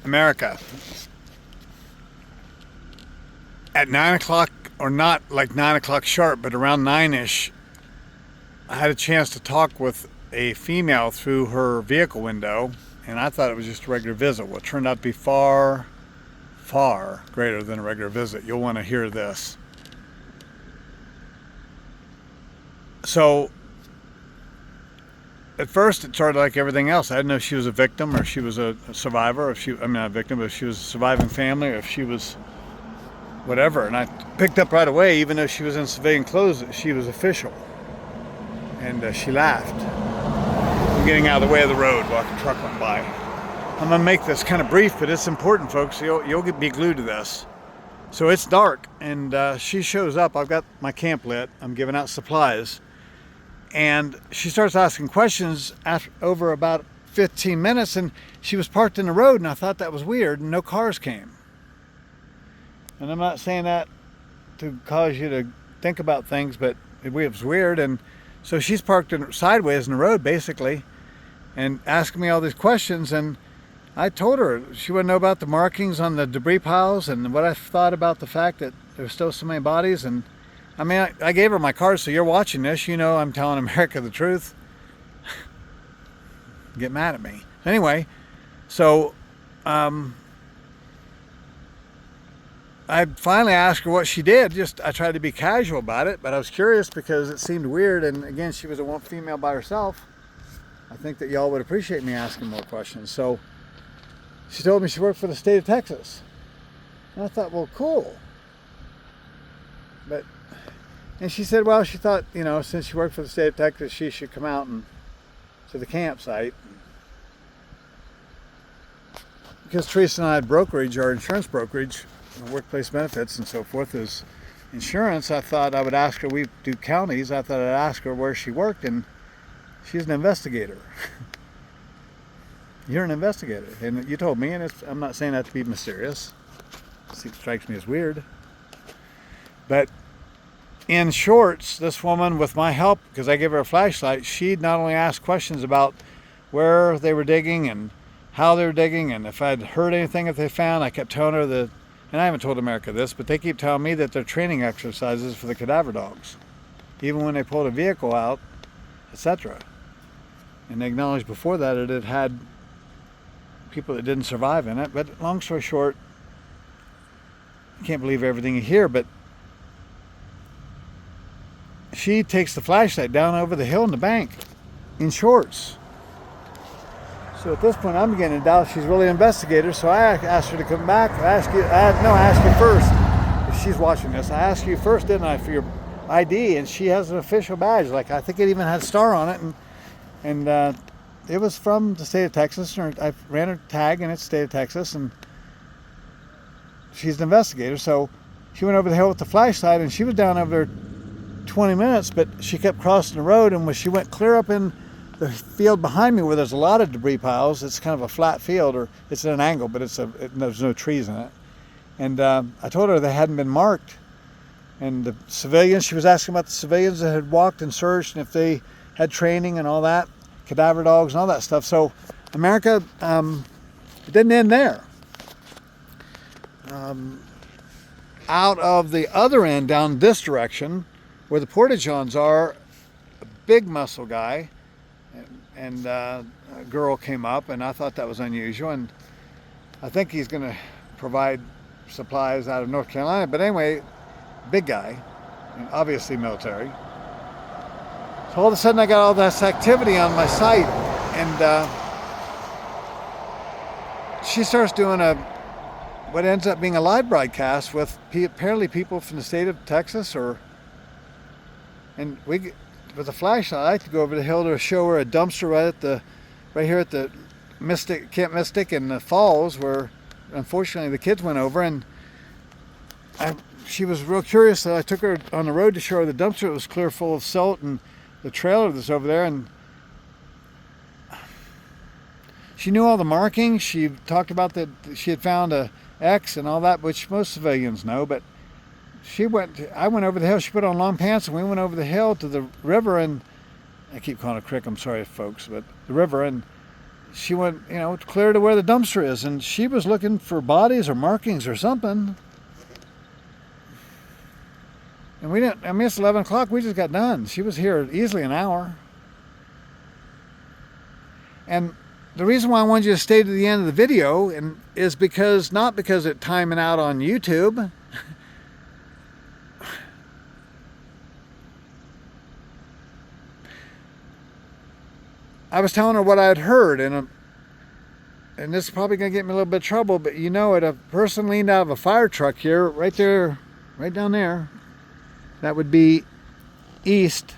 America. At 9 o'clock, or not like 9 o'clock sharp, but around 9-ish, I had a chance to talk with a female through her vehicle window, and I thought it was just a regular visit. Well, it turned out to be far, far greater than a regular visit. You'll want to hear this. So, at first, it started like everything else. I didn't know if she was a victim or if she was a survivor, not a victim, but if she was a surviving family or if she was whatever. And I picked up right away, even though she was in civilian clothes, that she was official. And she laughed. I'm getting out of the way of the road while a truck went by. I'm going to make this kind of brief, but it's important, folks. You'll be glued to this. So it's dark, and she shows up. I've got my camp lit. I'm giving out supplies. And she starts asking questions over about 15 minutes, and she was parked in the road, and I thought that was weird, and no cars came. And I'm not saying that to cause you to think about things, but it was weird. And so she's parked sideways in the road, basically, and asking me all these questions. And I told her she wouldn't know about the markings on the debris piles and what I thought about the fact that there's still so many bodies. And I mean, I gave her my card, so you're watching this. You know I'm telling America the truth. Get mad at me. Anyway, so I finally asked her what she did. I tried to be casual about it, but I was curious because it seemed weird. And again, she was a female by herself. I think that y'all would appreciate me asking more questions. So she told me she worked for the state of Texas. And I thought, well, cool. And she said, well, she thought, since she worked for the state of Texas, she should come out to the campsite. Because Teresa and I had brokerage, our insurance brokerage, workplace benefits and so forth is insurance, I thought I would ask her, we do counties, I thought I'd ask her where she worked, and she's an investigator. You're an investigator, and you told me, and I'm not saying that to be mysterious. It strikes me as weird. But in shorts, this woman, with my help, because I gave her a flashlight, she'd not only asked questions about where they were digging and how they were digging and if I'd heard anything that they found. I kept telling her that, and I haven't told America this, but they keep telling me that they're training exercises for the cadaver dogs, even when they pulled a vehicle out, etc. And they acknowledged before that it had people that didn't survive in it. But long story short, I can't believe everything you hear, but she takes the flashlight down over the hill in the bank in shorts. So at this point, I'm beginning to doubt she's really an investigator. So I asked her to come back. I asked you first. If she's watching this, I asked you first, didn't I, for your ID? And she has an official badge. Like, I think it even had a star on it. And it was from the state of Texas. I ran her tag, and it's state of Texas. And she's an investigator. So she went over the hill with the flashlight, and she was down over there 20 minutes, but she kept crossing the road, and when she went clear up in the field behind me where there's a lot of debris piles, it's kind of a flat field, or it's at an angle, but there's no trees in it. And I told her they hadn't been marked. And the civilians, she was asking about the civilians that had walked and searched, and if they had training and all that, cadaver dogs and all that stuff. So America, it didn't end there. Out of the other end, down this direction, where the porta-johns are, a big muscle guy and a girl came up, and I thought that was unusual, and I think he's going to provide supplies out of North Carolina. But anyway, big guy, and obviously military. So all of a sudden I got all this activity on my site, and she starts doing what ends up being a live broadcast with apparently people from the state of Texas, and with a flashlight, I like to go over the hill to show her a dumpster right here at the Camp Mystic in the Falls, where unfortunately the kids went over, and she was real curious, so I took her on the road to show her the dumpster. It was clear full of silt, and the trailer that's over there, and she knew all the markings. She talked about that she had found a X and all that, which most civilians know, but I went over the hill. She put on long pants, and we went over the hill to the river, and I keep calling it a creek, I'm sorry folks, but the river, and she went, clear to where the dumpster is, and she was looking for bodies or markings or something. And we didn't, it's 11 o'clock, we just got done. She was here easily an hour. And the reason why I wanted you to stay to the end of the video is because, not because it's timing out on YouTube. I was telling her what I had heard, and this is probably going to get me a little bit of trouble, but a person leaned out of a fire truck here, right there, right down there. That would be east.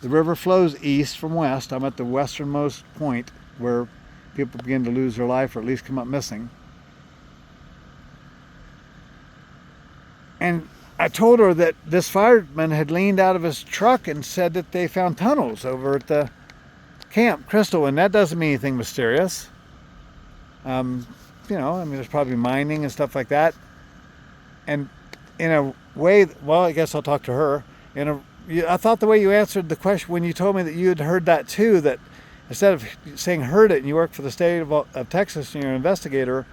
The river flows east from west. I'm at the westernmost point where people begin to lose their life or at least come up missing. And I told her that this fireman had leaned out of his truck and said that they found tunnels over at the Camp Crystal, and that doesn't mean anything mysterious. There's probably mining and stuff like that. And in a way, well, I guess I'll talk to her. I thought the way you answered the question when you told me that you had heard that too, that instead of saying heard it and you work for the state of Texas and you're an investigator,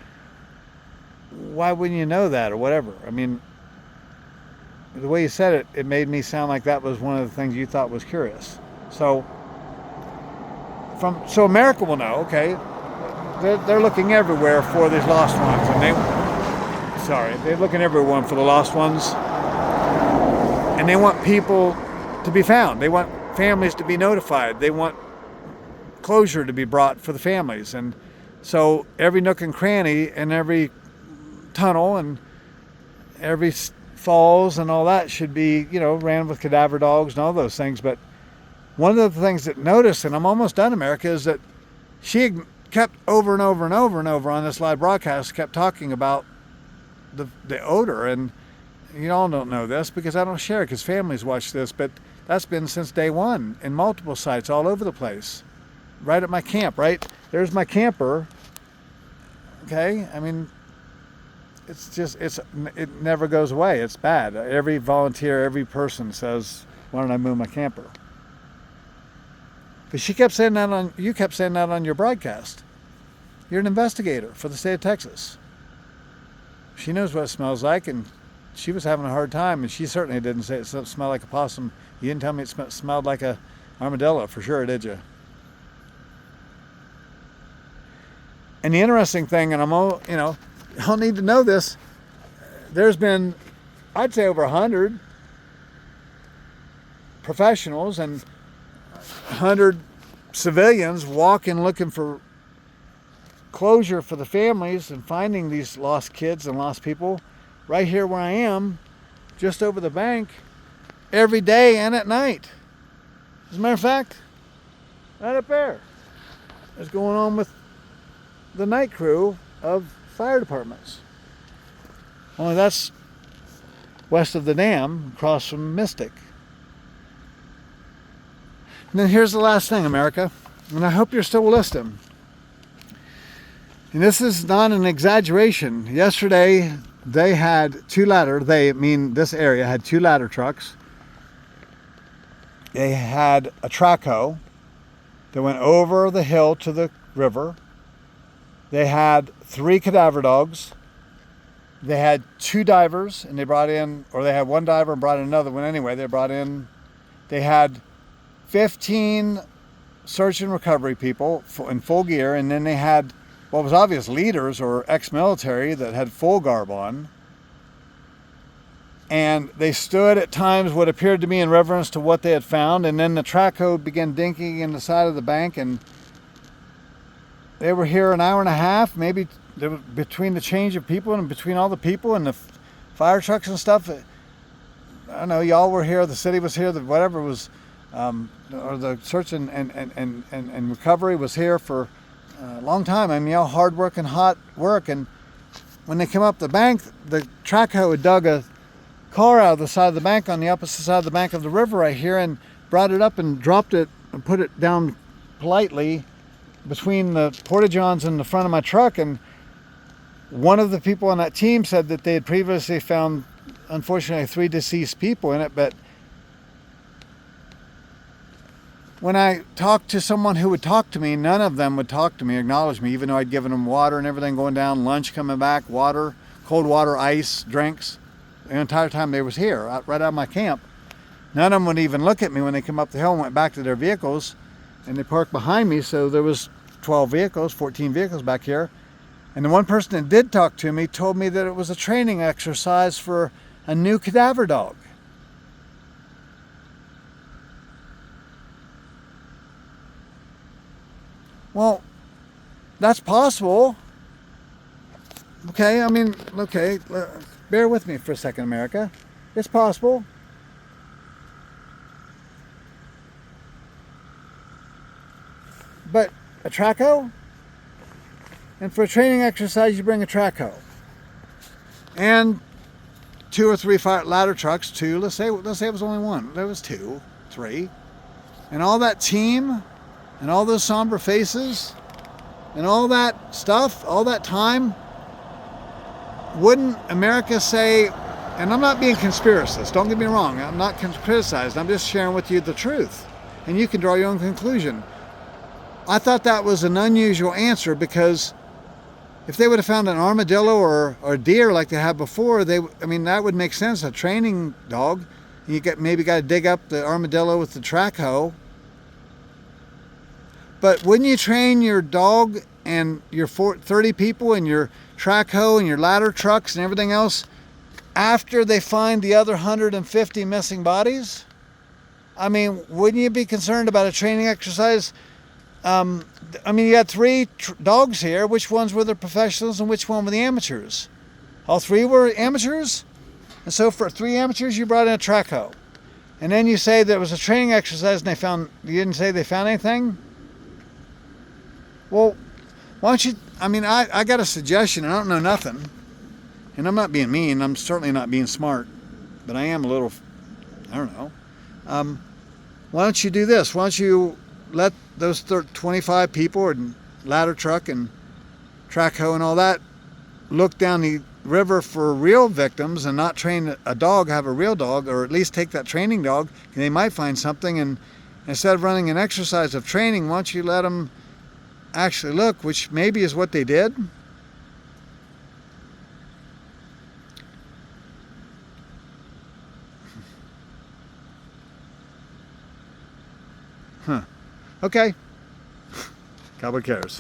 why wouldn't you know that or whatever? I mean, the way you said it, it made me sound like that was one of the things you thought was curious. So America will know, okay, they're looking everywhere for these lost ones, and they're looking everywhere for the lost ones, and they want people to be found. They want families to be notified. They want closure to be brought for the families, and so every nook and cranny and every tunnel and every falls and all that should be, ran with cadaver dogs and all those things. But one of the things that noticed, and I'm almost done, America, is that she kept over and over and over and over on this live broadcast, kept talking about the odor. And you all don't know this because I don't share it because families watch this, but that's been since day one in multiple sites all over the place. Right at my camp, right? There's my camper. Okay? I mean, it never goes away. It's bad. Every volunteer, every person says, why don't I move my camper? But you kept saying that on your broadcast. You're an investigator for the state of Texas. She knows what it smells like, and she was having a hard time, and she certainly didn't say it smelled like a possum. You didn't tell me it smelled like a armadillo for sure, did you? And the interesting thing, and I'll need to know this, there's been, I'd say, over 100 professionals and 100 civilians walking looking for closure for the families and finding these lost kids and lost people right here where I am, just over the bank, every day and at night. As a matter of fact, right up there is going on with the night crew of fire departments. Only that's west of the dam, across from Mystic. And then here's the last thing, America, and I hope you're still listening. And this is not an exaggeration. Yesterday, they had this area had 2 ladder trucks. They had a track hoe that went over the hill to the river. They had 3 cadaver dogs. They had 2 divers, and they had 1 diver and brought in another one anyway. They had 15 search and recovery people in full gear, and then they had what was obvious leaders or ex-military that had full garb on. And they stood at times what appeared to me in reverence to what they had found, and then the track hoe began dinking in the side of the bank, and they were here an hour and a half, maybe between the change of people and between all the people and the fire trucks and stuff. I don't know, y'all were here, the city was here, whatever was, or the search and recovery was here for a long time. I mean, y'all hard work and hot work. And when they came up the bank, the track hoe had dug a car out of the side of the bank on the opposite side of the bank of the river right here and brought it up and dropped it and put it down politely between the porta-johns in the front of my truck. And one of the people on that team said that they had previously found, unfortunately, 3 deceased people in it, but when I talked to someone who would talk to me, none of them would talk to me, acknowledge me, even though I'd given them water and everything going down, lunch coming back, water, cold water, ice, drinks, the entire time they was here, right out of my camp. None of them would even look at me when they came up the hill and went back to their vehicles, and they parked behind me, so there was 12 vehicles, 14 vehicles back here. And the one person that did talk to me told me that it was a training exercise for a new cadaver dog. Well, that's possible. Okay, I mean, okay, bear with me for a second, America. It's possible. But a track hoe? And for a training exercise, you bring a track hoe. And 2 or 3 ladder trucks, 2, let's say it was only 1. There was 2, 3. And all that team, and all those somber faces, and all that stuff, all that time, wouldn't America say, and I'm not being conspiracist, don't get me wrong, I'm not criticizing, I'm just sharing with you the truth. And you can draw your own conclusion. I thought that was an unusual answer, because if they would have found an armadillo or a deer like they had before, that would make sense. A training dog, you maybe got to dig up the armadillo with the track hoe. But wouldn't you train your dog and your 30 people and your track hoe and your ladder trucks and everything else after they find the other 150 missing bodies? I mean, wouldn't you be concerned about a training exercise? You had 3 dogs here. Which ones were the professionals and which one were the amateurs? All 3 were amateurs? And so for 3 amateurs, you brought in a track hoe. And then you say there was a training exercise and you didn't say they found anything? Well, why don't you, I got a suggestion. I don't know nothing. And I'm not being mean. I'm certainly not being smart. But I am a little, I don't know. Why don't you do this? Why don't you let those 25 people and ladder truck and track hoe and all that look down the river for real victims and not train a dog, have a real dog, or at least take that training dog, and they might find something. And instead of running an exercise of training, why don't you let them actually look, which maybe is what they did. Okay. Cowboy cares.